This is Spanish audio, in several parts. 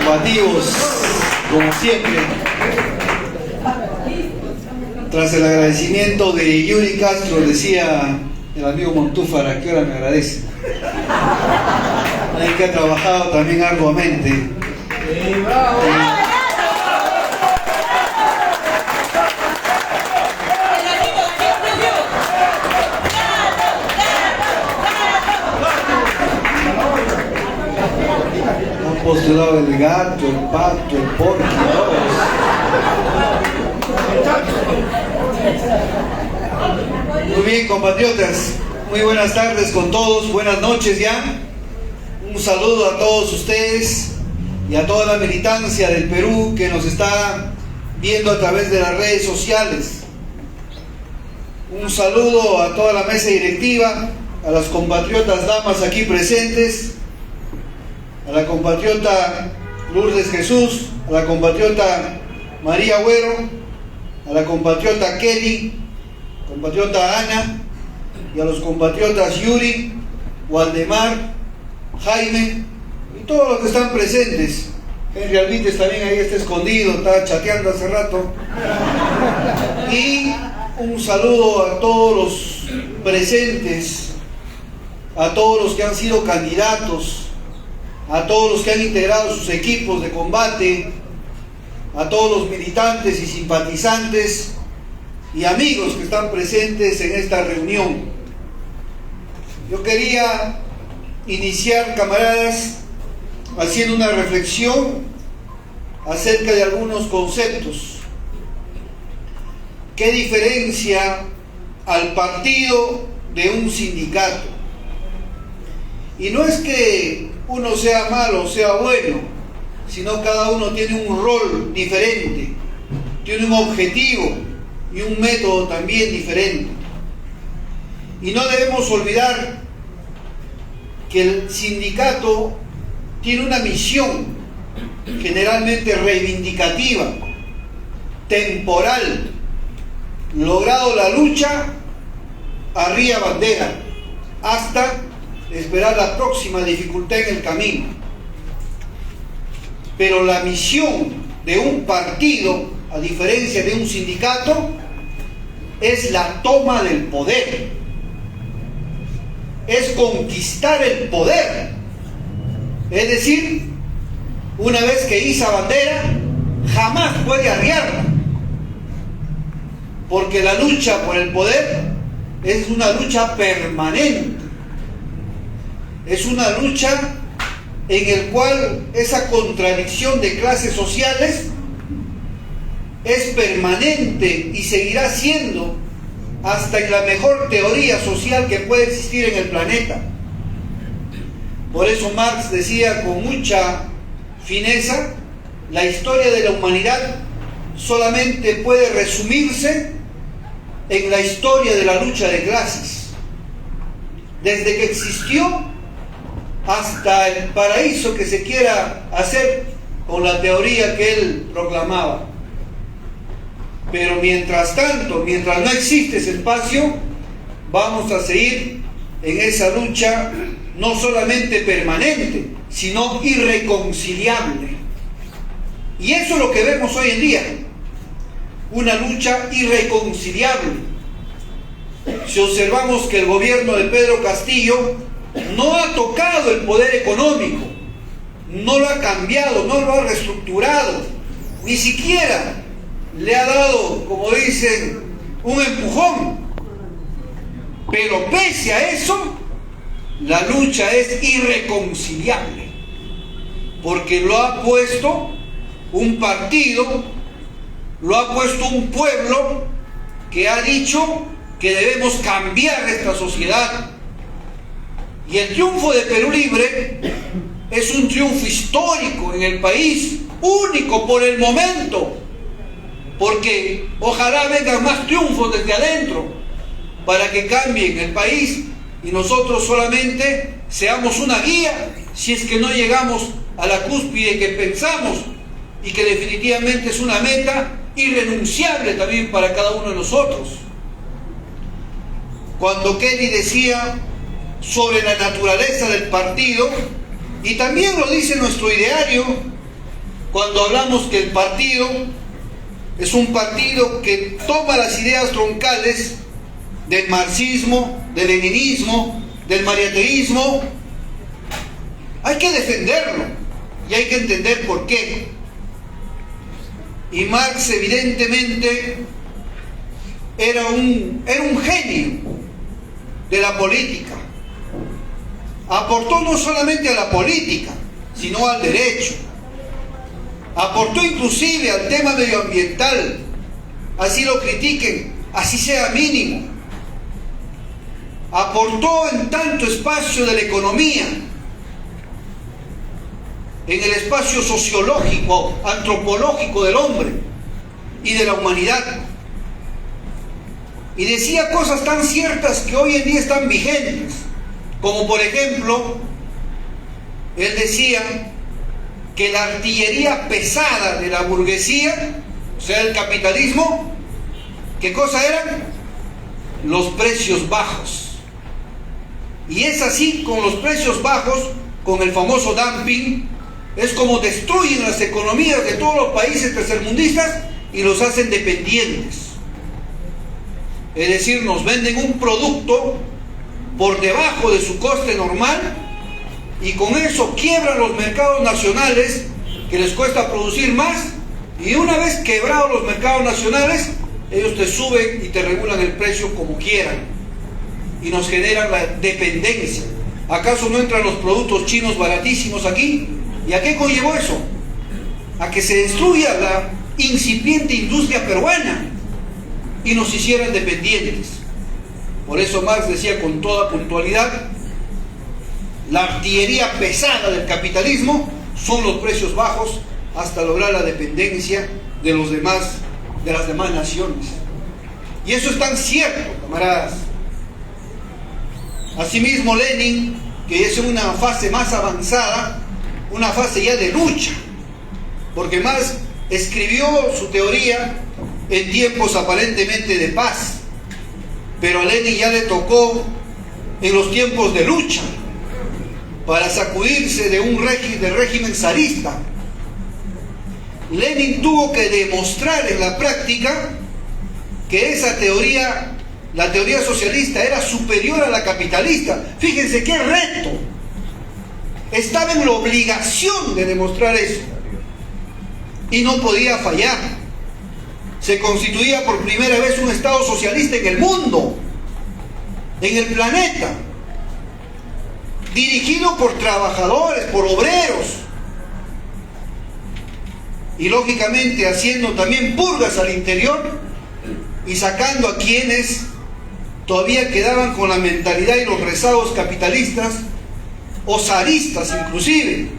combativos, como siempre. Tras el agradecimiento de Yuri Castro, decía el amigo Montúfar, ¿a qué hora me agradece? Alguien que ha trabajado también arduamente. Han postulado el gato, el pato, el porco, todos. Muy bien, compatriotas, muy buenas tardes con todos, buenas noches ya. Un saludo a todos ustedes y a toda la militancia del Perú que nos está viendo a través de las redes sociales. Un saludo a toda la mesa directiva, a las compatriotas damas aquí presentes, a la compatriota Lourdes Jesús, a la compatriota María Agüero, a la compatriota Kelly, compatriota Ana, y a los compatriotas Yuri, Waldemar, Jaime y todos los que están presentes. Henry Alvites también ahí está escondido, está chateando hace rato. Y un saludo a todos los presentes, a todos los que han sido candidatos, a todos los que han integrado sus equipos de combate, a todos los militantes y simpatizantes y amigos que están presentes en esta reunión. Yo quería iniciar, camaradas, haciendo una reflexión acerca de algunos conceptos. ¿Qué diferencia al partido de un sindicato? Y no es que uno sea malo o sea bueno, sino cada uno tiene un rol diferente, tiene un objetivo y un método también diferente. Y no debemos olvidar que el sindicato tiene una misión generalmente reivindicativa, temporal. Logrado la lucha, arriba bandera, hasta esperar la próxima dificultad en el camino. Pero la misión de un partido, a diferencia de un sindicato, es la toma del poder, es conquistar el poder. Es decir, una vez que iza bandera, jamás puede arriarla, porque la lucha por el poder es una lucha permanente, es una lucha en la cual esa contradicción de clases sociales es permanente y seguirá siendo hasta en la mejor teoría social que puede existir en el planeta. Por eso Marx decía con mucha fineza, la historia de la humanidad solamente puede resumirse en la historia de la lucha de clases. Desde que existió hasta el paraíso que se quiera hacer con la teoría que él proclamaba. Pero mientras tanto, mientras no existe ese espacio, vamos a seguir en esa lucha no solamente permanente, sino irreconciliable. Y eso es lo que vemos hoy en día, una lucha irreconciliable. Si observamos que el gobierno de Pedro Castillo no ha tocado el poder económico, no lo ha cambiado, no lo ha reestructurado, ni siquiera le ha dado, como dicen, un empujón. Pero pese a eso, la lucha es irreconciliable, porque lo ha puesto un partido, lo ha puesto un pueblo que ha dicho que debemos cambiar esta sociedad. Y el triunfo de Perú Libre es un triunfo histórico en el país, único por el momento, porque ojalá vengan más triunfos desde adentro para que cambien el país y nosotros solamente seamos una guía si es que no llegamos a la cúspide que pensamos y que definitivamente es una meta irrenunciable también para cada uno de nosotros. Cuando Kelly decía sobre la naturaleza del partido, y también lo dice nuestro ideario, cuando hablamos que el partido es un partido que toma las ideas troncales del marxismo, del leninismo, del mariateísmo. Hay que defenderlo y hay que entender por qué. Y Marx evidentemente era un genio de la política. Aportó no solamente a la política, sino al derecho. Aportó inclusive al tema medioambiental, así lo critiquen, así sea mínimo. Aportó en tanto espacio de la economía, en el espacio sociológico, antropológico del hombre y de la humanidad. Y decía cosas tan ciertas que hoy en día están vigentes, como por ejemplo, él decía que la artillería pesada de la burguesía, o sea, el capitalismo, ¿qué cosa eran? Los precios bajos. Y es así, con los precios bajos, con el famoso dumping, es como destruyen las economías de todos los países tercermundistas y los hacen dependientes. Es decir, nos venden un producto por debajo de su coste normal y con eso quiebran los mercados nacionales, que les cuesta producir más, y una vez quebrados los mercados nacionales, ellos te suben y te regulan el precio como quieran y nos generan la dependencia. ¿Acaso no entran los productos chinos baratísimos aquí? ¿Y a qué conllevó eso? A que se destruya la incipiente industria peruana y nos hicieran dependientes. Por eso Marx decía con toda puntualidad: la artillería pesada del capitalismo son los precios bajos hasta lograr la dependencia de las demás naciones. Y eso es tan cierto, camaradas. Asimismo, Lenin, que es una fase más avanzada, una fase ya de lucha, porque Marx escribió su teoría en tiempos aparentemente de paz, pero a Lenin ya le tocó en los tiempos de lucha, para sacudirse de del régimen zarista. Lenin tuvo que demostrar en la práctica que esa teoría, la teoría socialista, era superior a la capitalista. Fíjense qué reto. Estaba en la obligación de demostrar eso y no podía fallar. Se constituía por primera vez un Estado socialista en el mundo, en el planeta, dirigido por trabajadores, por obreros, y lógicamente haciendo también purgas al interior y sacando a quienes todavía quedaban con la mentalidad y los rezagos capitalistas o zaristas inclusive.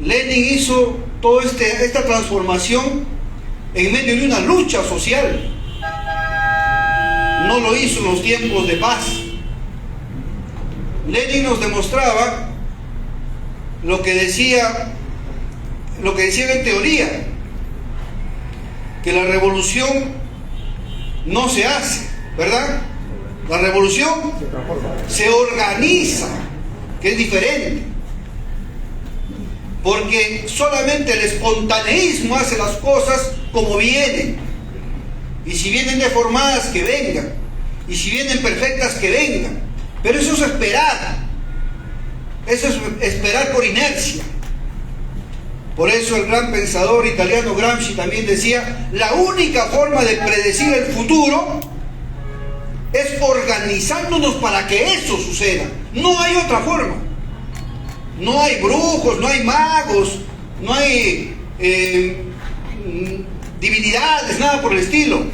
Lenin hizo toda esta transformación en medio de una lucha social. No lo hizo en los tiempos de paz. Lenin nos demostraba lo que decía en teoría, que la revolución no se hace, ¿verdad? La revolución se organiza, que es diferente, porque solamente el espontaneísmo hace las cosas como vienen, y si vienen deformadas, que vengan, y si vienen perfectas, que vengan. Pero eso es esperar por inercia. Por eso el gran pensador italiano Gramsci también decía: la única forma de predecir el futuro es organizándonos para que eso suceda. No hay otra forma. No hay brujos, no hay magos, no hay divinidades, nada por el estilo.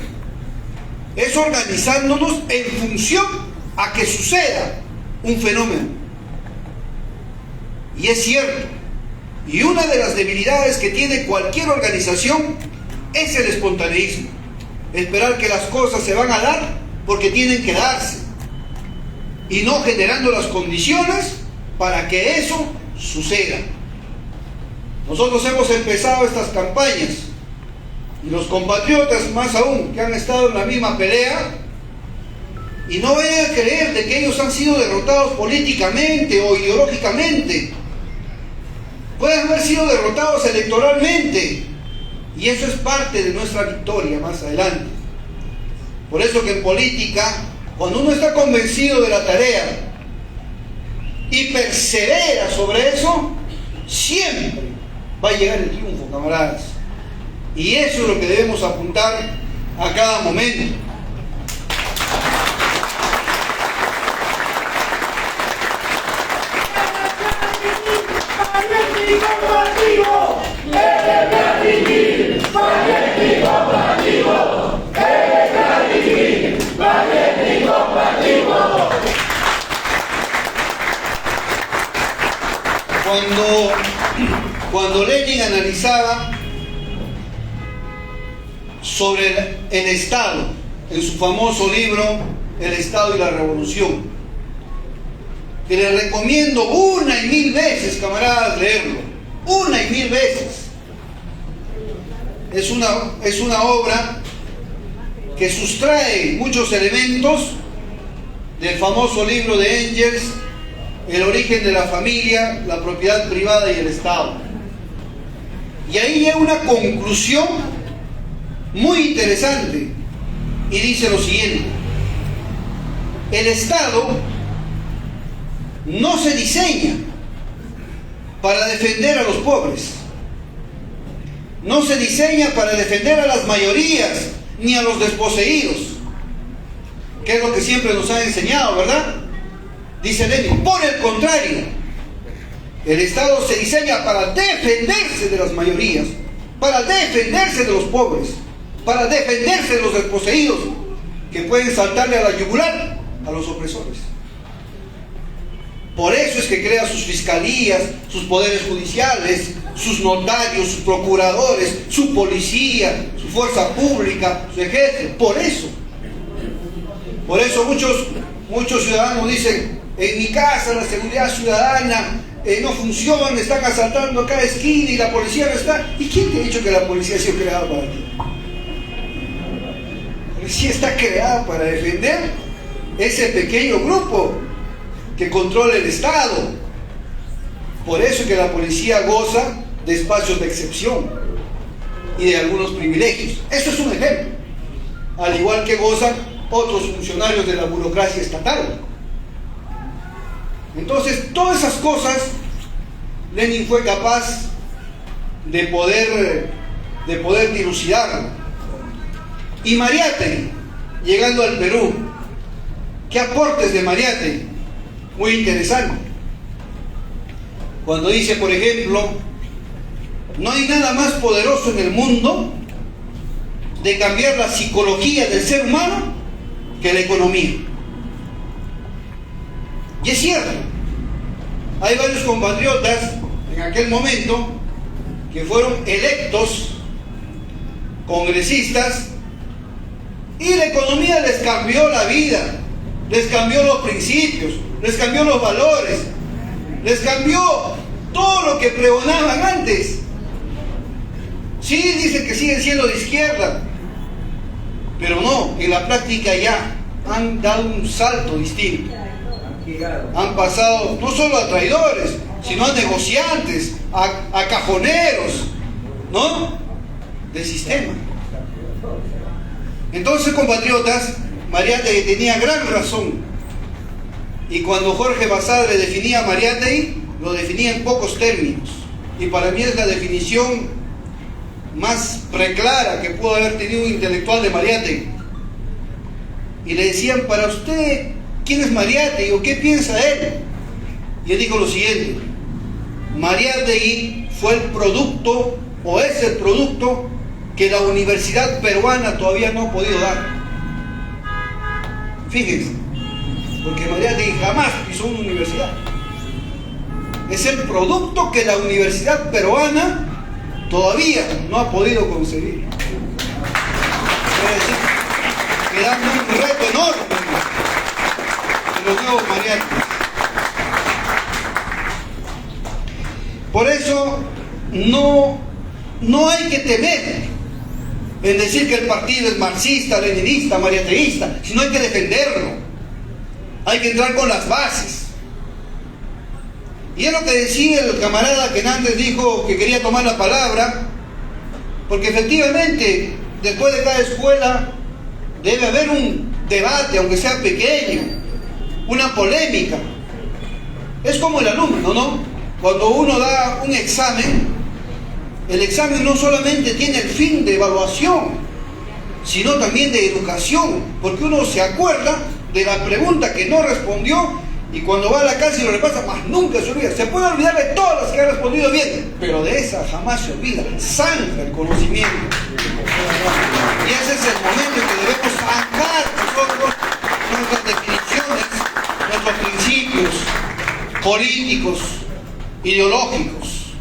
Es organizándonos en función a que suceda un fenómeno. Y es cierto. Y una de las debilidades que tiene cualquier organización es el espontaneísmo. Esperar que las cosas se van a dar porque tienen que darse, y no generando las condiciones para que eso suceda. Nosotros hemos empezado estas campañas, y los compatriotas más aún, que han estado en la misma pelea, y no vayan a creer de que ellos han sido derrotados políticamente o ideológicamente. pueden haber sido derrotados electoralmente, y eso es parte de nuestra victoria más adelante. Por eso que en política, cuando uno está convencido de la tarea y persevera sobre eso, siempre va a llegar el triunfo, camaradas. Y eso es lo que debemos apuntar a cada momento. Cuando Lenin analizaba sobre el Estado, en su famoso libro El Estado y la Revolución, que les recomiendo una y mil veces, camaradas, leerlo, una y mil veces. Es una obra que sustrae muchos elementos del famoso libro de Engels, El origen de la familia, la propiedad privada y el Estado. Y ahí llega una conclusión muy interesante y dice lo siguiente: el Estado no se diseña para defender a los pobres, no se diseña para defender a las mayorías ni a los desposeídos, que es lo que siempre nos han enseñado, ¿verdad? Dice Lenin. Por el contrario, el Estado se diseña para defenderse de las mayorías, para defenderse de los pobres, para defenderse de los desposeídos, que pueden saltarle a la yugular a los opresores. Por eso es que crea sus fiscalías, sus poderes judiciales, sus notarios, sus procuradores, su policía, su fuerza pública, su ejército. Por eso muchos ciudadanos dicen: en mi casa la seguridad ciudadana no funciona, están asaltando a cada esquina y la policía no está. ¿Y quién te ha dicho que la policía ha sido creada para ti? La policía está creada para defender ese pequeño grupo que controla el Estado. Por eso es que la policía goza de espacios de excepción y de algunos privilegios. Eso es un ejemplo. Al igual que gozan otros funcionarios de la burocracia estatal. Entonces, todas esas cosas Lenin fue capaz de poder dilucidar. Y Mariátegui, llegando al Perú, ¿qué aportes de Mariátegui? Muy interesante. Cuando dice, por ejemplo, no hay nada más poderoso en el mundo de cambiar la psicología del ser humano que la economía. Y es cierto, hay varios compatriotas en aquel momento que fueron electos congresistas y la economía les cambió la vida, les cambió los principios, les cambió los valores, les cambió todo lo que pregonaban antes. Sí, dicen que siguen siendo de izquierda, pero no, en la práctica ya han dado un salto distinto. Han pasado no solo a traidores, sino a negociantes, a cajoneros, ¿no?, del sistema. Entonces, compatriotas, Mariátegui tenía gran razón. Y cuando Jorge Basadre definía a Mariátegui, lo definía en pocos términos. Y para mí es la definición más preclara que pudo haber tenido un intelectual de Mariátegui. Y le decían: para usted, ¿quién es Mariátegui o qué piensa él? Y él dijo lo siguiente: Mariátegui fue el producto, o es el producto, que la universidad peruana todavía no ha podido dar. Fíjense, porque Mariátegui jamás pisó una universidad. Es el producto que la universidad peruana todavía no ha podido concebir. Es decir, quedando un reto enorme de los nuevos Mariátegui. Por eso no hay que temer en decir que el partido es marxista, leninista, mariateguista, sino hay que defenderlo. Hay que entrar con las bases. Y es lo que decía el camarada que antes dijo que quería tomar la palabra, porque efectivamente, después de cada escuela, debe haber un debate, aunque sea pequeño, una polémica. Es como el alumno, ¿no? Cuando uno da un examen, el examen no solamente tiene el fin de evaluación, sino también de educación, porque uno se acuerda de la pregunta que no respondió y cuando va a la casa y lo repasa, más nunca se olvida. Se puede olvidar de todas las que ha respondido bien, pero de esa jamás se olvida. Zanja el conocimiento. Y ese es el momento en que debemos zanjar nosotros nuestras definiciones, nuestros principios políticos, ideológicos.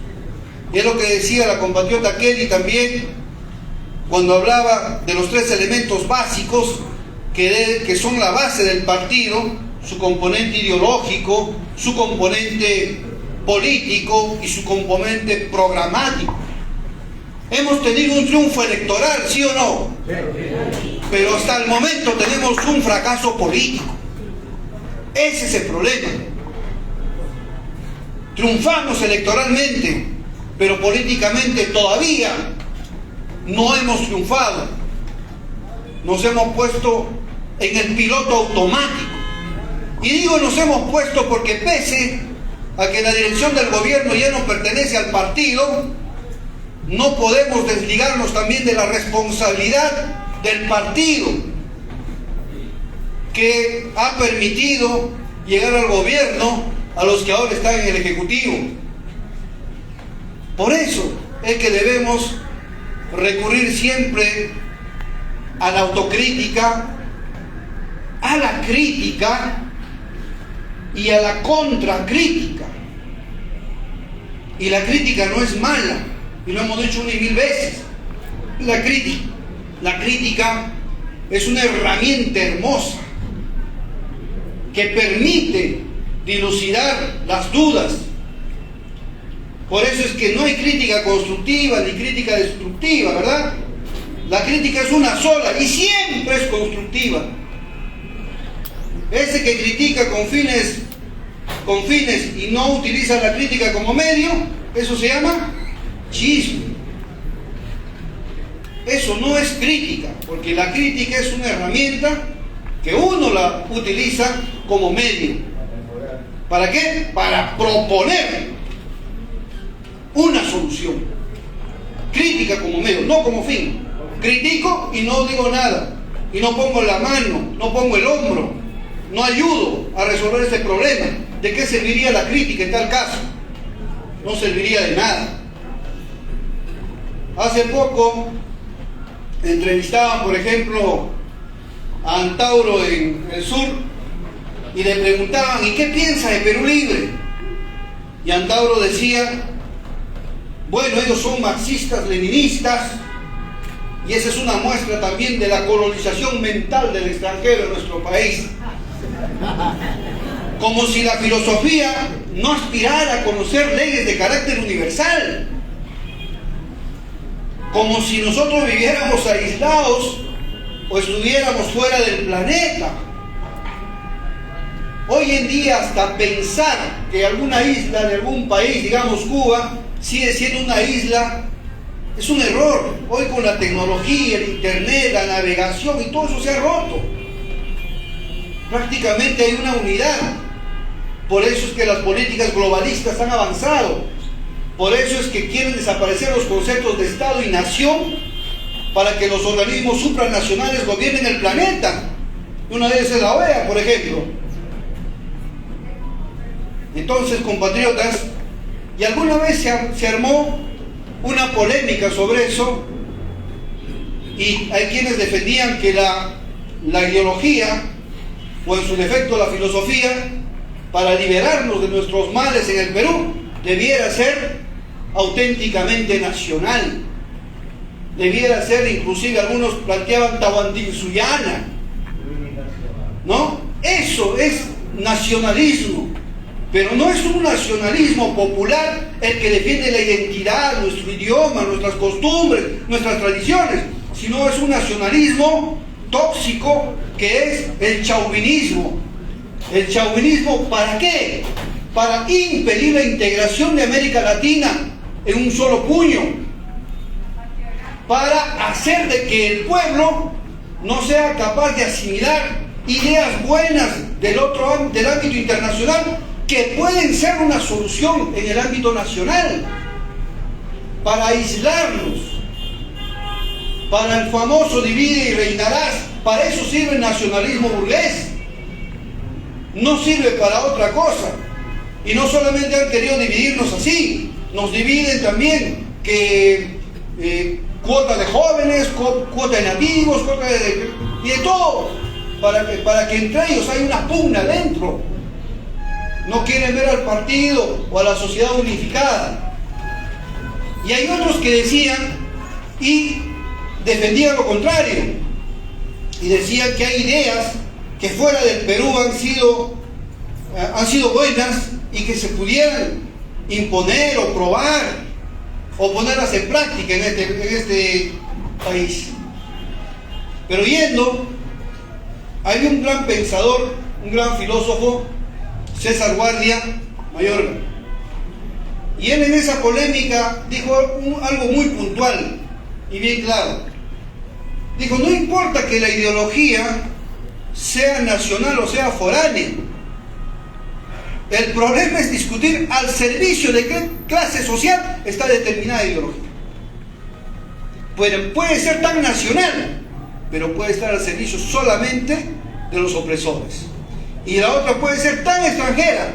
Y es lo que decía la compatriota Kelly también, cuando hablaba de los tres elementos básicos que son la base del partido: su componente ideológico, su componente político y su componente programático. Hemos tenido un triunfo electoral, ¿sí o no? Pero hasta el momento tenemos un fracaso político. Ese es el problema. Triunfamos electoralmente, pero políticamente todavía no hemos triunfado. Nos hemos puesto en el piloto automático. Y digo nos hemos puesto porque pese a que la dirección del gobierno ya no pertenece al partido, no podemos desligarnos también de la responsabilidad del partido que ha permitido llegar al gobierno a los que ahora están en el Ejecutivo. Por eso es que debemos recurrir siempre a la autocrítica, a la crítica y a la contracrítica. Y la crítica no es mala, y lo hemos dicho una y mil veces. La crítica es una herramienta hermosa que permite dilucidar las dudas. Por eso es que no hay crítica constructiva ni crítica destructiva, ¿verdad? La crítica es una sola y siempre es constructiva. Ese que critica con fines y no utiliza la crítica como medio, eso se llama chisme. Eso no es crítica, porque la crítica es una herramienta que uno la utiliza como medio. ¿Para qué? Para proponer una solución. Crítica como medio, no como fin. Critico y no digo nada, y no pongo la mano, no pongo el hombro, no ayudo a resolver este problema. ¿De qué serviría la crítica en tal caso? No serviría de nada. Hace poco entrevistaban, por ejemplo, a Antauro en el sur y le preguntaban: ¿y qué piensa de Perú Libre? Y Antauro decía: bueno, ellos son marxistas-leninistas, y esa es una muestra también de la colonización mental del extranjero en nuestro país. Como si la filosofía no aspirara a conocer leyes de carácter universal. Como si nosotros viviéramos aislados o estuviéramos fuera del planeta. Hoy en día hasta pensar que alguna isla de algún país, digamos Cuba, sigue siendo una isla, es un error. Hoy con la tecnología, el internet, la navegación y todo eso se ha roto. Prácticamente hay una unidad. Por eso es que las políticas globalistas han avanzado. Por eso es que quieren desaparecer los conceptos de Estado y nación para que los organismos supranacionales gobiernen el planeta. Una de ellas es la OEA, por ejemplo. Entonces, compatriotas, y alguna vez se armó una polémica sobre eso, y hay quienes defendían que la ideología, o en su defecto la filosofía, para liberarnos de nuestros males en el Perú, debiera ser auténticamente nacional. Debiera ser, inclusive algunos planteaban, tahuantinsuyana, ¿no? Eso es nacionalismo, pero no es un nacionalismo popular el que defiende la identidad, nuestro idioma, nuestras costumbres, nuestras tradiciones, sino es un nacionalismo tóxico que es el chauvinismo. ¿El chauvinismo para qué? para impedir la integración de América Latina en un solo puño, para hacer de que el pueblo no sea capaz de asimilar ideas buenas del ámbito internacional que pueden ser una solución en el ámbito nacional, para aislarnos, para el famoso divide y reinarás. Para eso sirve el nacionalismo burgués, no sirve para otra cosa. Y no solamente han querido dividirnos así, nos dividen también que cuota de jóvenes, cuota de nativos, y de todo, para que entre ellos haya una pugna dentro. No quieren ver al partido o a la sociedad unificada. Y hay otros que decían y defendían lo contrario, y decían que hay ideas que fuera del Perú han sido buenas y que se pudieran imponer o probar o ponerlas en práctica en este país. Pero hay un gran pensador, un gran filósofo, César Guardia Mayorga, y él en esa polémica dijo algo muy puntual y bien claro. Dijo: no importa que la ideología sea nacional o sea foránea, el problema es discutir al servicio de qué clase social está determinada ideología. Puede ser tan nacional, pero puede estar al servicio solamente de los opresores. Y la otra puede ser tan extranjera,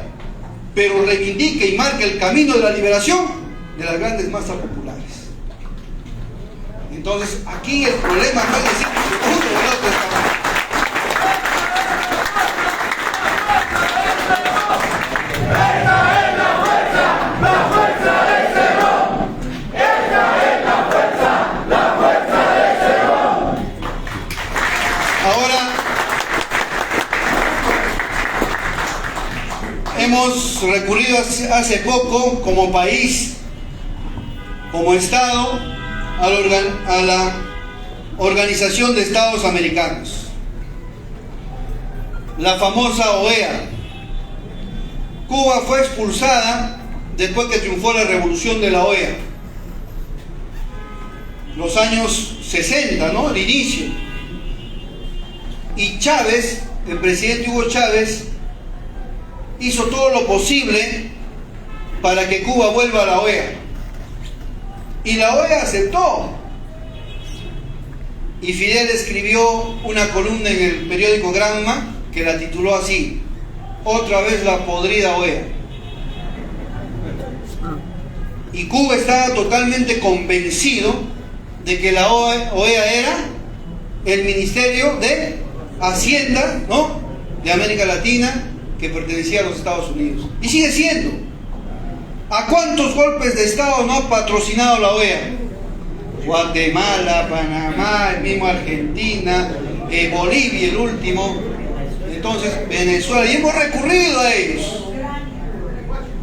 pero reivindica y marca el camino de la liberación de las grandes masas populares. Entonces, aquí el problema no es decir que uno o el otro está mal. Hemos recurrido hace poco como país, como Estado, a la Organización de Estados Americanos, la famosa OEA. Cuba fue expulsada después que triunfó la revolución de la OEA, los años 60, ¿no? El inicio. Y Chávez, el presidente Hugo Chávez, hizo todo lo posible para que Cuba vuelva a la OEA. Y la OEA aceptó. Y Fidel escribió una columna en el periódico Granma que la tituló así: otra vez la podrida OEA. Y Cuba estaba totalmente convencido de que la OEA era el Ministerio de Hacienda, ¿no?, de América Latina, que pertenecía a los Estados Unidos. Y sigue siendo. ¿A cuántos golpes de Estado no ha patrocinado la OEA? Guatemala, Panamá, el mismo Argentina, Bolivia, el último. Entonces, Venezuela. Y hemos recurrido a ellos.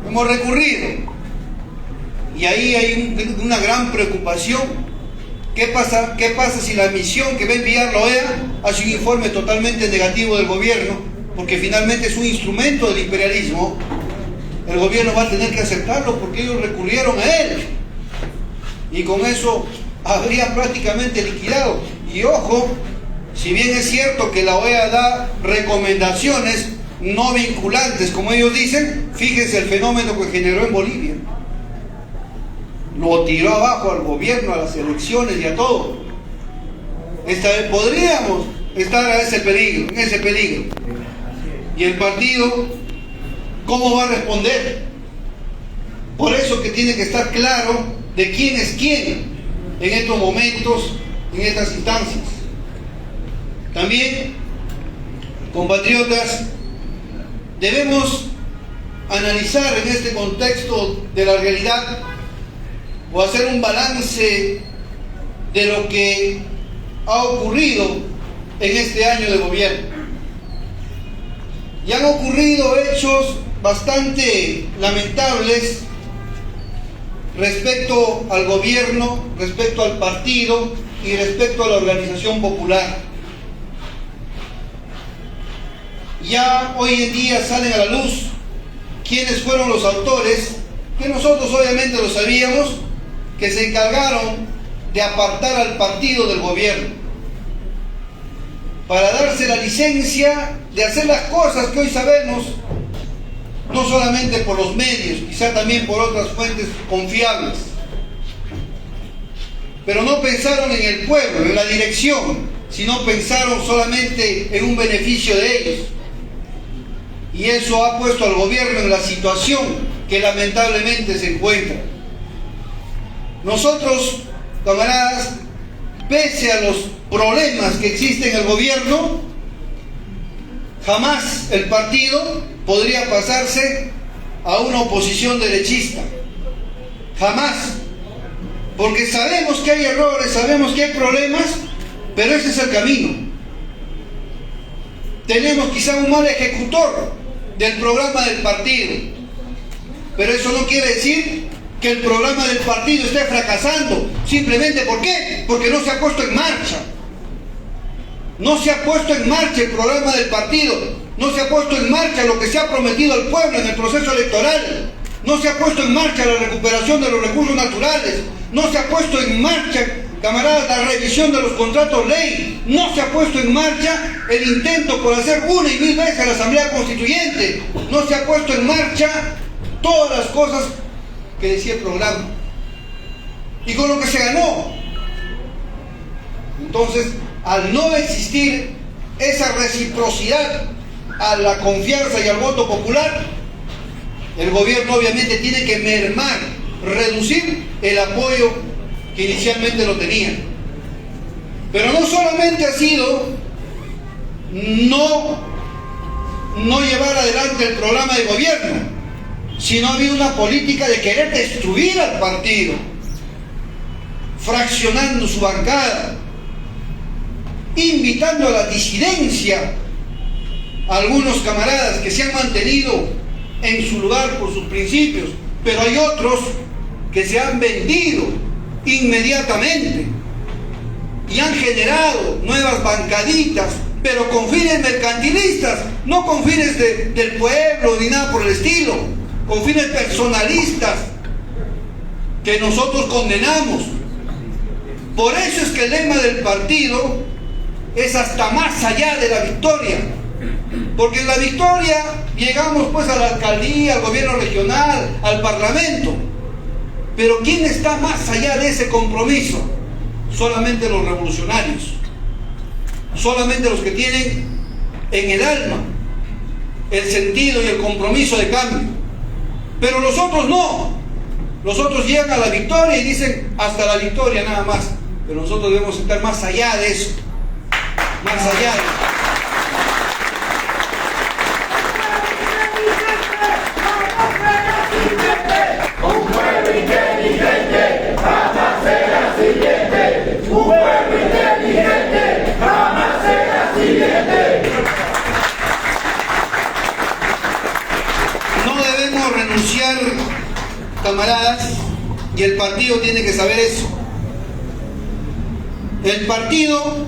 Hemos recurrido. Y ahí hay una gran preocupación. ¿Qué pasa si la misión que va a enviar la OEA hace un informe totalmente negativo del gobierno? Porque finalmente es un instrumento del imperialismo. El gobierno va a tener que aceptarlo porque ellos recurrieron a él. Y con eso habría prácticamente liquidado. Y ojo, si bien es cierto que la OEA da recomendaciones no vinculantes, como ellos dicen, fíjense el fenómeno que generó en Bolivia. Lo tiró abajo al gobierno, a las elecciones y a todo. Podríamos estar en ese peligro. Y el partido, ¿cómo va a responder? Por eso que tiene que estar claro de quién es quién en estos momentos, en estas instancias. También, compatriotas, debemos analizar en este contexto de la realidad o hacer un balance de lo que ha ocurrido en este año de gobierno. Y han ocurrido hechos bastante lamentables respecto al gobierno, respecto al partido y respecto a la organización popular. Ya hoy en día salen a la luz quiénes fueron los autores, que nosotros obviamente lo sabíamos, que se encargaron de apartar al partido del gobierno, para darse la licencia de hacer las cosas que hoy sabemos, no solamente por los medios, quizá también por otras fuentes confiables. Pero no pensaron en el pueblo, en la dirección, sino pensaron solamente en un beneficio de ellos. Y eso ha puesto al gobierno en la situación que lamentablemente se encuentra. Nosotros, camaradas, pese a los problemas que existen en el gobierno, jamás el partido podría pasarse a una oposición derechista. Jamás. Porque sabemos que hay errores, sabemos que hay problemas, pero ese es el camino. Tenemos quizá un mal ejecutor del programa del partido, pero eso no quiere decir que el programa del partido esté fracasando. Simplemente, ¿por qué? Porque no se ha puesto en marcha. No se ha puesto en marcha el programa del partido. No se ha puesto en marcha lo que se ha prometido al pueblo en el proceso electoral. No se ha puesto en marcha la recuperación de los recursos naturales. No se ha puesto en marcha, camaradas, la revisión de los contratos ley. No se ha puesto en marcha el intento por hacer una y mil veces la Asamblea Constituyente. No se ha puesto en marcha todas las cosas que decía el programa. Y con lo que se ganó. Entonces, al no existir esa reciprocidad a la confianza y al voto popular, el gobierno obviamente tiene que mermar, reducir el apoyo que inicialmente lo tenía. Pero no solamente ha sido no llevar adelante el programa de gobierno, sino ha habido una política de querer destruir al partido, fraccionando su bancada, invitando a la disidencia a algunos camaradas que se han mantenido en su lugar por sus principios, pero hay otros que se han vendido inmediatamente y han generado nuevas bancaditas, pero con fines mercantilistas, no con fines del pueblo ni nada por el estilo, con fines personalistas que nosotros condenamos. Por eso es que el lema del partido es hasta más allá de la victoria, porque en la victoria llegamos pues a la alcaldía, al gobierno regional, al parlamento, pero ¿quién está más allá de ese compromiso? Solamente los revolucionarios, solamente los que tienen en el alma el sentido y el compromiso de cambio. Pero los otros no, los otros llegan a la victoria y dicen hasta la victoria nada más, pero nosotros debemos estar más allá de eso, más allá de eso. Un pueblo inteligente jamás será siguiente. Un pueblo inteligente jamás será siguiente. No debemos renunciar, camaradas, y el partido tiene que saber eso. El partido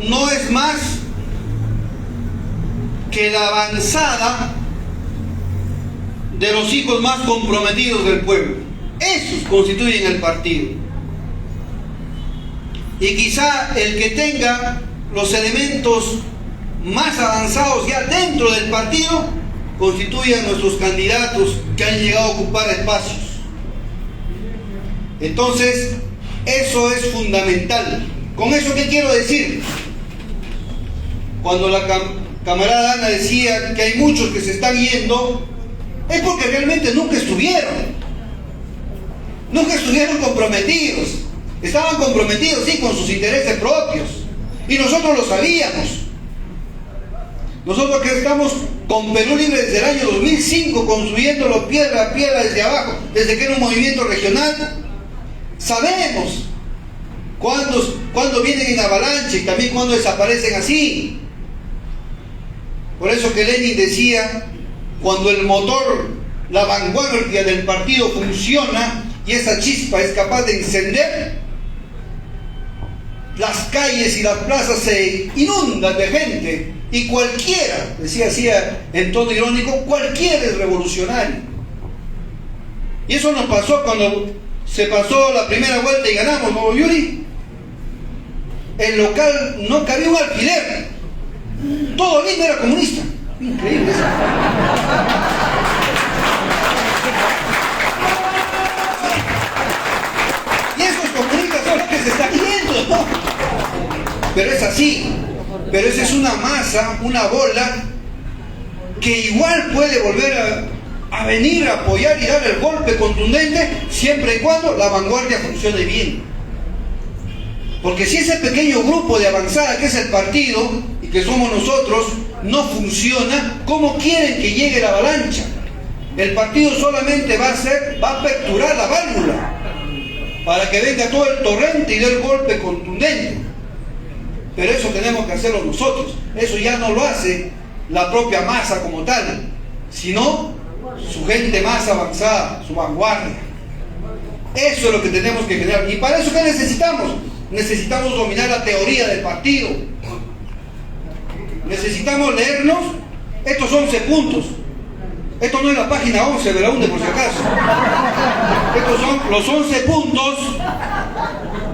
no es más que la avanzada de los hijos más comprometidos del pueblo. Esos constituyen el partido. Y quizá el que tenga los elementos más avanzados ya dentro del partido constituyan nuestros candidatos que han llegado a ocupar espacios. Entonces, eso es fundamental. ¿Con eso qué quiero decir? Cuando la camarada Ana decía que hay muchos que se están yendo, es porque realmente nunca estuvieron comprometidos. Estaban comprometidos, sí, con sus intereses propios, y nosotros lo sabíamos. Nosotros que estamos con Perú Libre desde el año 2005, construyéndolo piedra a piedra desde abajo, desde que era un movimiento regional, sabemos cuándo vienen en avalancha y también cuándo desaparecen así. Por eso que Lenin decía, cuando el motor, la vanguardia del partido funciona y esa chispa es capaz de encender, las calles y las plazas se inundan de gente y cualquiera, decía así en tono irónico, cualquiera es revolucionario. Y eso nos pasó cuando se pasó la primera vuelta y ganamos, ¿no, Yuri? El local no cabía un alfiler, todo Lima era comunista. Increíble eso. Y esos comunistas son los que se están yendo, ¿no? Pero es así. Pero esa es una masa, una bola, que igual puede volver a venir a apoyar y dar el golpe contundente siempre y cuando la vanguardia funcione bien. Porque si ese pequeño grupo de avanzada que es el partido y que somos nosotros no funciona, ¿cómo quieren que llegue la avalancha? El partido solamente va a aperturar la válvula para que venga todo el torrente y dé el golpe contundente. Pero eso tenemos que hacerlo nosotros. Eso ya no lo hace la propia masa como tal, sino su gente más avanzada, su vanguardia. Eso es lo que tenemos que generar. ¿Y para eso qué necesitamos? Necesitamos dominar la teoría del partido. Necesitamos leernos estos 11 puntos. Esto no es la página 11 de la UNDE, por si acaso. Estos son los 11 puntos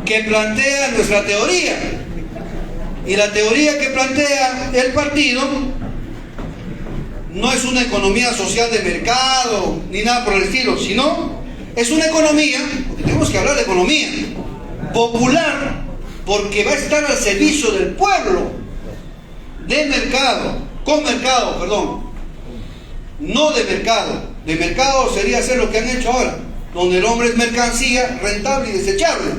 que plantea nuestra teoría. Y la teoría que plantea el partido no es una economía social de mercado ni nada por el estilo, sino es una economía, porque tenemos que hablar de economía popular, porque va a estar al servicio del pueblo, de mercado, con mercado, perdón, no de mercado. De mercado sería hacer lo que han hecho ahora, donde el hombre es mercancía rentable y desechable.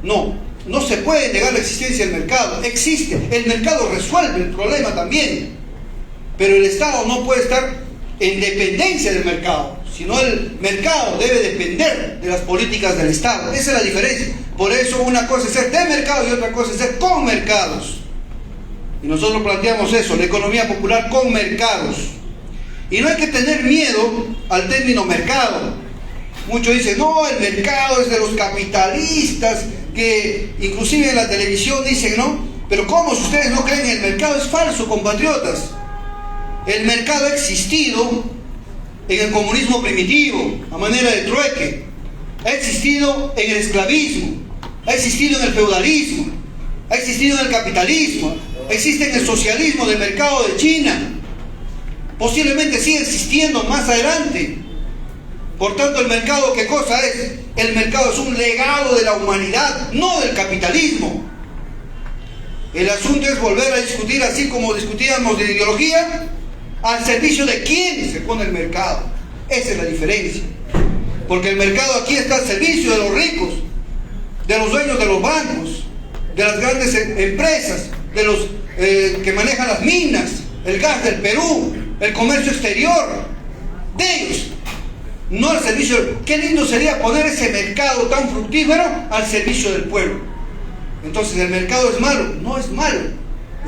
No se puede negar la existencia del mercado. Existe, el mercado resuelve el problema también, pero el Estado no puede estar en dependencia del mercado, sino el mercado debe depender de las políticas del Estado. Esa es la diferencia. Por eso una cosa es ser de mercado y otra cosa es ser con mercados. Y nosotros planteamos eso, la economía popular con mercados. Y no hay que tener miedo al término mercado. Muchos dicen, no, el mercado es de los capitalistas, que inclusive en la televisión dicen, no, pero ¿cómo si ustedes no creen en el mercado? Es falso, compatriotas. El mercado ha existido en el comunismo primitivo, a manera de trueque. Ha existido en el esclavismo, ha existido en el feudalismo, ha existido en el capitalismo, existe en el socialismo de mercado de China. Posiblemente siga existiendo más adelante. Por tanto, ¿el mercado qué cosa es? El mercado es un legado de la humanidad, no del capitalismo. El asunto es volver a discutir, así como discutíamos de ideología, al servicio de quién se pone el mercado. Esa es la diferencia. Porque el mercado aquí está al servicio de los ricos, de los dueños de los bancos, de las grandes empresas, de los que manejan las minas, el gas del Perú, el comercio exterior, de ellos. No al servicio. Qué lindo sería poner ese mercado tan fructífero al servicio del pueblo. Entonces, ¿el mercado es malo? No es malo.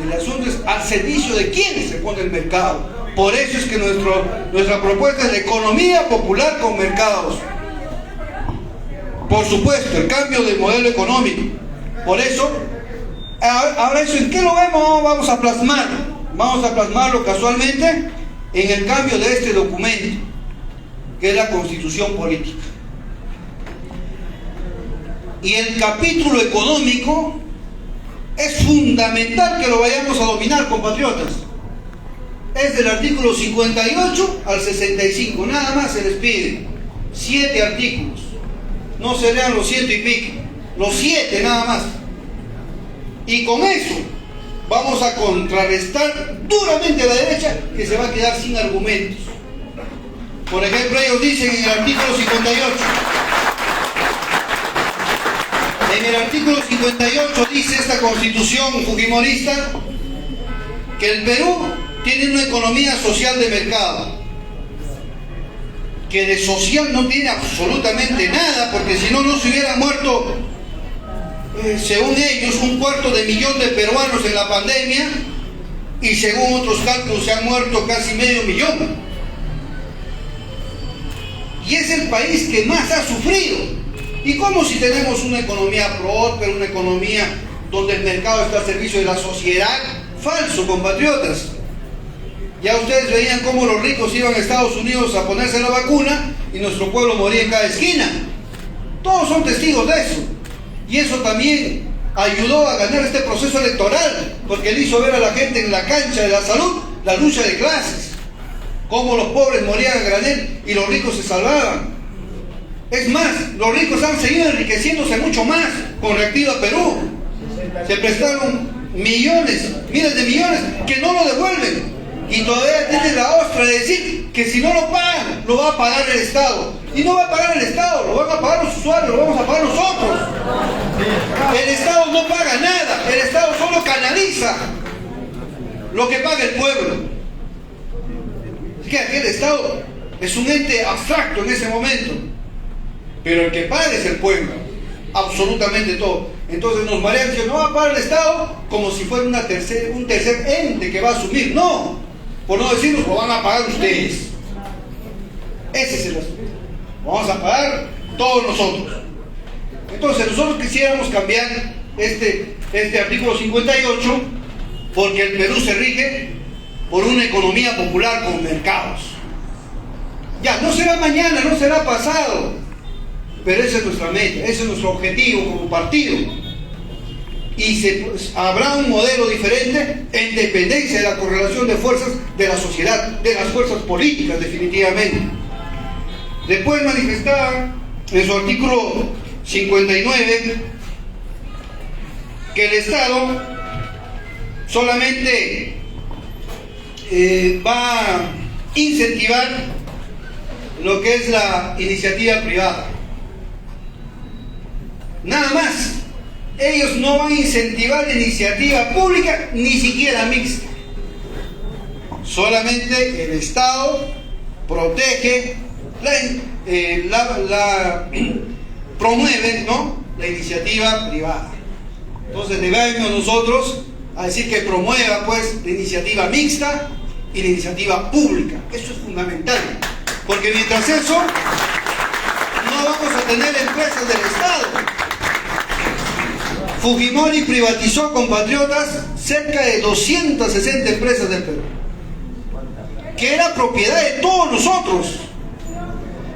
El asunto es al servicio de quién se pone el mercado. Por eso es que nuestra propuesta es la economía popular con mercados. Por supuesto, el cambio del modelo económico. Por eso, ahora eso, ¿en qué lo vemos? Vamos a plasmar. Vamos a plasmarlo casualmente en el cambio de este documento, que es la Constitución Política. Y el capítulo económico es fundamental que lo vayamos a dominar, compatriotas. Es del artículo 58 al 65, nada más se les pide. 7 artículos. No se lean los 100 y pico, los 7 nada más. Y con eso vamos a contrarrestar duramente a la derecha, que se va a quedar sin argumentos. Por ejemplo, ellos dicen en el artículo 58, en el artículo 58 dice esta constitución fujimorista que el Perú tiene una economía social de mercado, que de social no tiene absolutamente nada, porque si no, no se hubieran muerto, según ellos, 250.000 de peruanos en la pandemia, y según otros cálculos se han muerto casi 500.000. Y es el país que más ha sufrido ¿Y cómo si tenemos una economía próspera, una economía donde el mercado está al servicio de la sociedad? Falso, compatriotas. Ya ustedes veían cómo los ricos iban a Estados Unidos a ponerse la vacuna y nuestro pueblo moría en cada esquina. Todos son testigos de eso. Y eso también ayudó a ganar este proceso electoral, porque le hizo ver a la gente en la cancha de la salud la lucha de clases. Cómo los pobres morían a granel y los ricos se salvaban. Es más, los ricos han seguido enriqueciéndose mucho más con Reactiva Perú. Se prestaron millones, miles de millones que no lo devuelven. Y todavía tienen la ostra de decir que si no lo pagan, lo va a pagar el Estado. Y no va a pagar el Estado, lo van a pagar los usuarios, lo vamos a pagar nosotros. El Estado no paga nada, el Estado solo canaliza lo que paga el pueblo. Es que aquí el Estado es un ente abstracto en ese momento, pero el que paga es el pueblo, absolutamente todo. Entonces nos marean diciendo, no va a pagar el Estado, como si fuera un tercer ente que va a asumir. No, por no decirnos, lo van a pagar ustedes. Ese es el asunto. Vamos a pagar todos nosotros. Entonces nosotros quisiéramos cambiar este artículo 58, porque el Perú se rige por una economía popular con mercados. Ya, no será mañana, no será pasado, pero esa es nuestra meta, ese es nuestro objetivo como partido. Y habrá un modelo diferente en dependencia de la correlación de fuerzas de la sociedad, de las fuerzas políticas, definitivamente. Después manifestaba en su artículo 59 que el Estado solamente va a incentivar lo que es la iniciativa privada. Nada más. Ellos no van a incentivar la iniciativa pública, ni siquiera mixta. Solamente el Estado protege, promueve, ¿no?, la iniciativa privada. Entonces debemos nosotros a decir que promueva pues la iniciativa mixta y la iniciativa pública. Eso es fundamental, porque mientras eso no vamos a tener empresas del Estado. Fujimori privatizó, compatriotas, cerca de 260 empresas del Perú, que era propiedad de todos nosotros.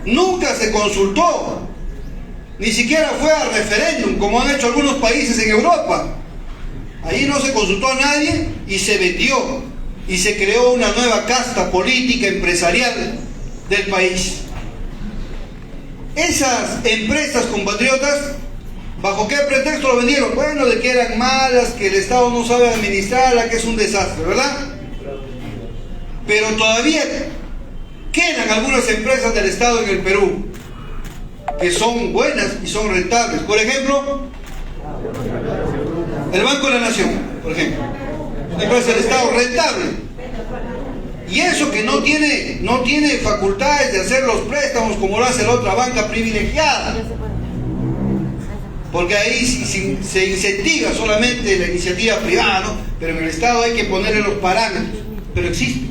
Nunca se consultó, ni siquiera fue a referéndum, como han hecho algunos países en Europa. Ahí no se consultó a nadie y se vendió, y se creó una nueva casta política empresarial del país. Esas empresas, compatriotas, ¿bajo qué pretexto lo vendieron? Bueno, de que eran malas, que el Estado no sabe administrarla, que es un desastre, ¿verdad? Pero todavía quedan algunas empresas del Estado en el Perú que son buenas y son rentables. Por ejemplo, el Banco de la Nación, por ejemplo, una empresa del Estado rentable. Y eso que no tiene facultades de hacer los préstamos como lo hace la otra banca privilegiada. Porque ahí se incentiva solamente la iniciativa privada, ¿no? Pero en el Estado hay que ponerle los parámetros. Pero existe.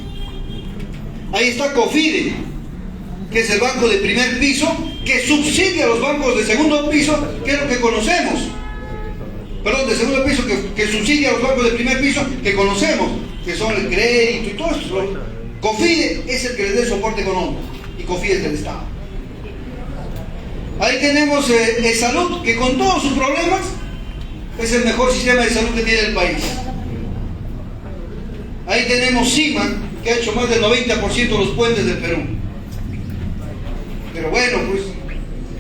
Ahí está COFIDE, que es el banco de primer piso, que subsidia a los bancos de segundo piso, que es lo que conocemos. Perdón, de segundo piso, que subsidia a los bancos de primer piso, que conocemos, que son el crédito y todo esto. COFIDE es el que les da el soporte económico, y COFIDE es del Estado. Ahí tenemos Salud, que con todos sus problemas es el mejor sistema de salud que tiene el país. Ahí tenemos CIMA, que ha hecho más del 90% de los puentes del Perú. Pero bueno, pues,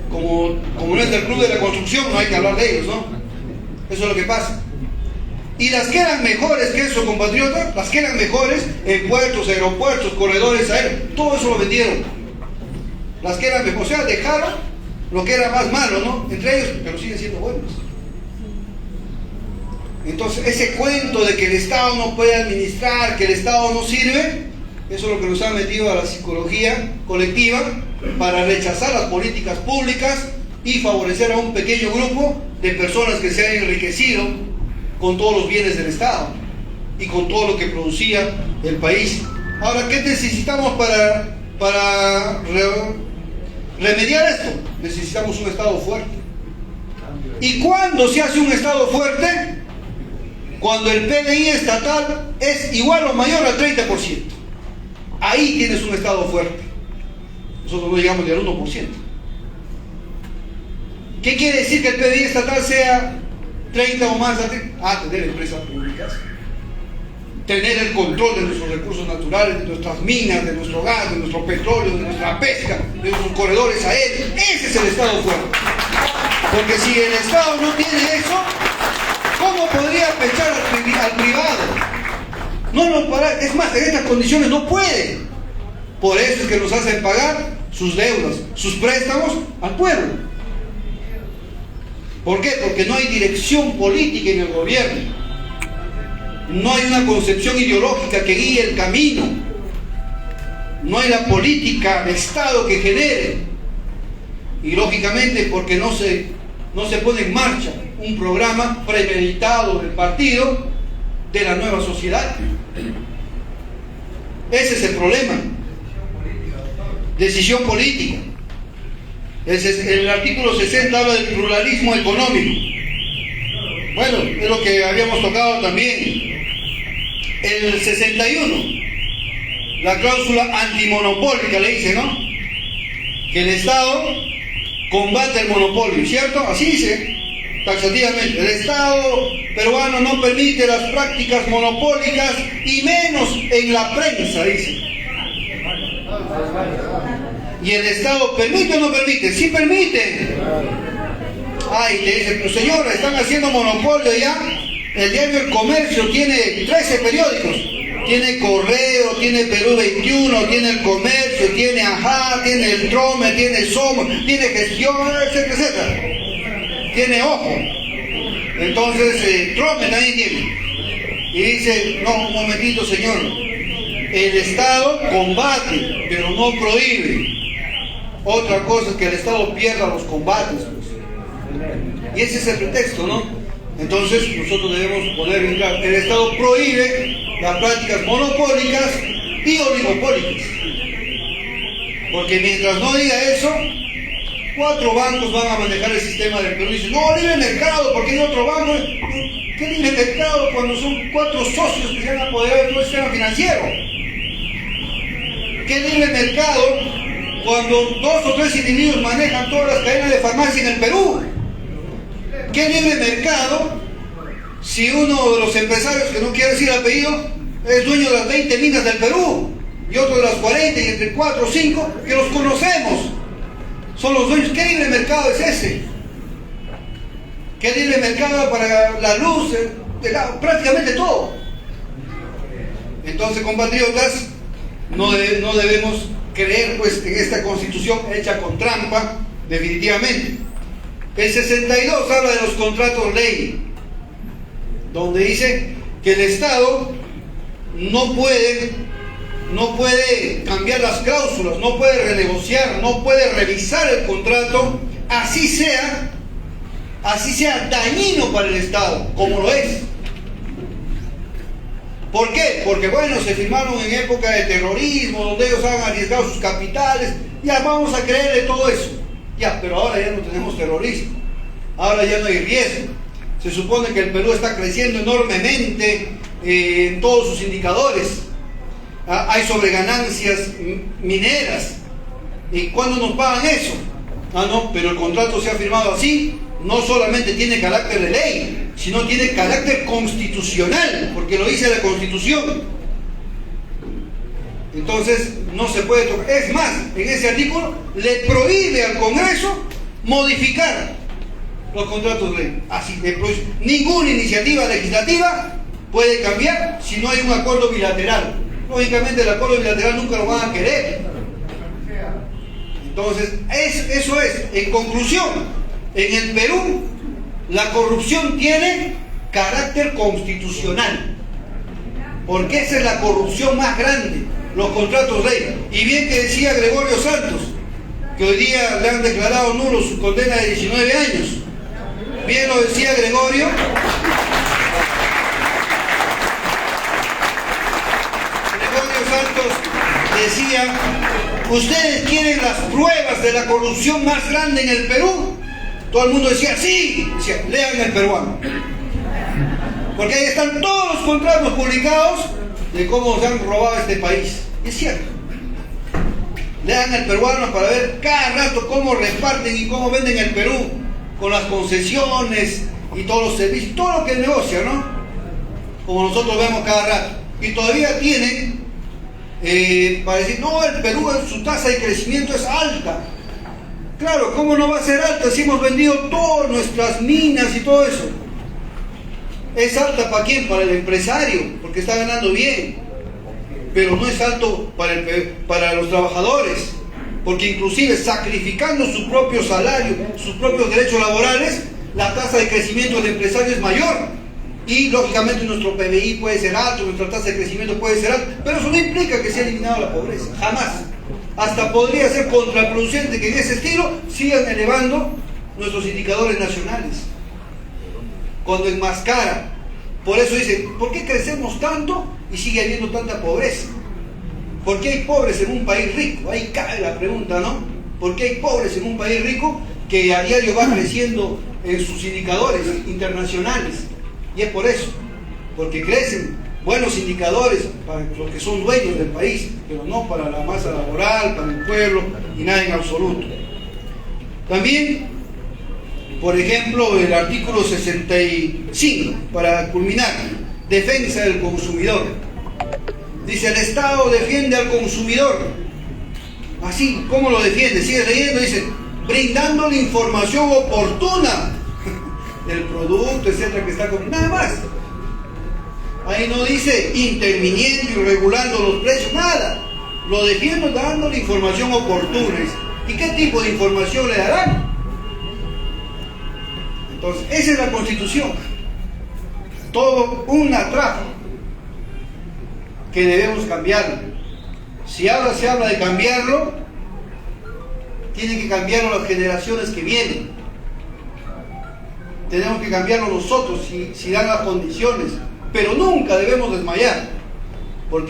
como no es del Club de la Construcción, no hay que hablar de ellos, ¿no? Eso es lo que pasa. Y las que eran mejores que eso, compatriotas, las que eran mejores en puertos, aeropuertos, corredores aéreos, todo eso lo vendieron. Las que eran mejores, o sea, dejaron lo que era más malo, ¿no?, entre ellos, pero siguen siendo buenos. Entonces, ese cuento de que el Estado no puede administrar, que el Estado no sirve, eso es lo que nos ha metido a la psicología colectiva para rechazar las políticas públicas y favorecer a un pequeño grupo de personas que se han enriquecido con todos los bienes del Estado y con todo lo que producía el país. Ahora, ¿qué necesitamos para remediar esto, necesitamos un Estado fuerte. ¿Y cuándo se hace un Estado fuerte? Cuando el PBI estatal es igual o mayor al 30%. Ahí tienes un Estado fuerte. Nosotros no llegamos ni al 1%. ¿Qué quiere decir que el PBI estatal sea 30 o más? Tener empresas públicas, tener el control de nuestros recursos naturales, de nuestras minas, de nuestro gas, de nuestro petróleo, de nuestra pesca, de nuestros corredores aéreos. Ese es el Estado fuerte. Porque si el Estado no tiene eso, ¿cómo podría pechar al privado? No nos para, es más, en estas condiciones no puede. Por eso es que nos hacen pagar sus deudas, sus préstamos al pueblo. ¿Por qué? Porque no hay dirección política en el gobierno. No hay una concepción ideológica que guíe el camino. No hay la política de Estado que genere. Y lógicamente porque no se pone en marcha un programa premeditado del partido de la nueva sociedad. Ese es el problema. Decisión política. El artículo 60 habla del pluralismo económico. Bueno, es lo que habíamos tocado también. El 61, la cláusula antimonopólica le dice, ¿no? Que el Estado combate el monopolio, ¿cierto? Así dice, taxativamente. El Estado peruano no permite las prácticas monopólicas y menos en la prensa, dice. ¿Y el Estado permite o no permite? Sí permite. Y te dice, pues señora, están haciendo monopolio ya. El diario El Comercio tiene 13 periódicos. Tiene Correo, tiene Perú 21, tiene El Comercio, tiene Ajá, tiene El Trome, tiene Somo, tiene Gestión, etcétera, etcétera. Tiene Ojo. Entonces, Trome también tiene. Y dice, no, un momentito, señor. El Estado combate, pero no prohíbe. Otra cosa es que el Estado pierda los combates. Y ese es el pretexto, ¿no? Entonces nosotros debemos poner en claro, el Estado prohíbe las prácticas monopólicas y oligopólicas. Porque mientras no diga eso, 4 bancos van a manejar el sistema del Perú y dicen, no, libre mercado, porque hay otro banco. ¿Qué libre mercado cuando son 4 socios que se han apoderado de todo el sistema financiero? ¿Qué libre mercado cuando 2 o 3 individuos manejan todas las cadenas de farmacia en el Perú? ¿Qué libre mercado si uno de los empresarios, que no quiero decir el apellido, es dueño de las 20 minas del Perú y otro de las 40 y entre 4 o 5 que los conocemos son los dueños? ¿Qué libre mercado es ese? ¿Qué libre mercado para la luz? Prácticamente todo. Entonces, compatriotas, no debemos creer pues en esta constitución hecha con trampa, definitivamente. El 62 habla de los contratos ley, donde dice que el Estado no puede cambiar las cláusulas, no puede renegociar, no puede revisar el contrato, así sea dañino para el Estado, como lo es. ¿Por qué? Porque bueno, se firmaron en época de terrorismo, donde ellos han arriesgado sus capitales, ya vamos a creerle todo eso. Ya, pero ahora ya no tenemos terrorismo, ahora ya no hay riesgo. Se supone que el Perú está creciendo enormemente en todos sus indicadores. Hay sobreganancias mineras. ¿Y cuándo nos pagan eso? No, pero el contrato se ha firmado así. No solamente tiene carácter de ley, sino tiene carácter constitucional, porque lo dice la Constitución. Entonces no se puede tocar. Es más, en ese artículo le prohíbe al Congreso modificar los contratos de ley. Así, ninguna iniciativa legislativa puede cambiar si no hay un acuerdo bilateral. Lógicamente el acuerdo bilateral nunca lo van a querer. Entonces, eso es. En conclusión, en el Perú la corrupción tiene carácter constitucional, porque esa es la corrupción más grande, los contratos ley. Y bien que decía Gregorio Santos, que hoy día le han declarado nulo su condena de 19 años. Bien lo decía Gregorio. Gregorio Santos decía ¿Ustedes quieren las pruebas de la corrupción más grande en el Perú? Todo el mundo decía, sí, decía, lean El Peruano. Porque ahí están todos los contratos publicados de cómo se han robado este país. Y es cierto. Lean El Peruano para ver cada rato cómo reparten y cómo venden el Perú, con las concesiones y todos los servicios, todo lo que negocia, ¿no? Como nosotros vemos cada rato. Y todavía tienen para decir, no, el Perú, su tasa de crecimiento es alta. Claro, ¿cómo no va a ser alta si hemos vendido todas nuestras minas y todo eso? ¿Es alta para quién? Para el empresario, porque está ganando bien. Pero no es alto para los trabajadores, porque inclusive sacrificando su propio salario, sus propios derechos laborales, la tasa de crecimiento del empresario es mayor. Y lógicamente nuestro PBI puede ser alto, nuestra tasa de crecimiento puede ser alta, pero eso no implica que se haya eliminado la pobreza, jamás. Hasta podría ser contraproducente que en ese estilo sigan elevando nuestros indicadores nacionales, cuando enmascara. Por eso dicen, ¿por qué crecemos tanto y sigue habiendo tanta pobreza? ¿Por qué hay pobres en un país rico? Ahí cae la pregunta, ¿no? ¿Por qué hay pobres en un país rico que a diario va creciendo en sus indicadores internacionales? Y es por eso, porque crecen buenos indicadores para los que son dueños del país, pero no para la masa laboral, para el pueblo y nada en absoluto. También, por ejemplo, el artículo 65, para culminar, defensa del consumidor. Dice, el Estado defiende al consumidor. Así, ¿cómo lo defiende? Sigue leyendo, dice, brindándole información oportuna del producto, etcétera, que está con... Nada más. Ahí no dice interviniendo y regulando los precios, nada. Lo defiendo dándole información oportuna. ¿Y qué tipo de información le darán? Entonces, esa es la Constitución. Todo un atraco que debemos cambiarlo. Si ahora se habla de cambiarlo, tienen que cambiarlo las generaciones que vienen. Tenemos que cambiarlo nosotros si dan las condiciones, pero nunca debemos desmayar.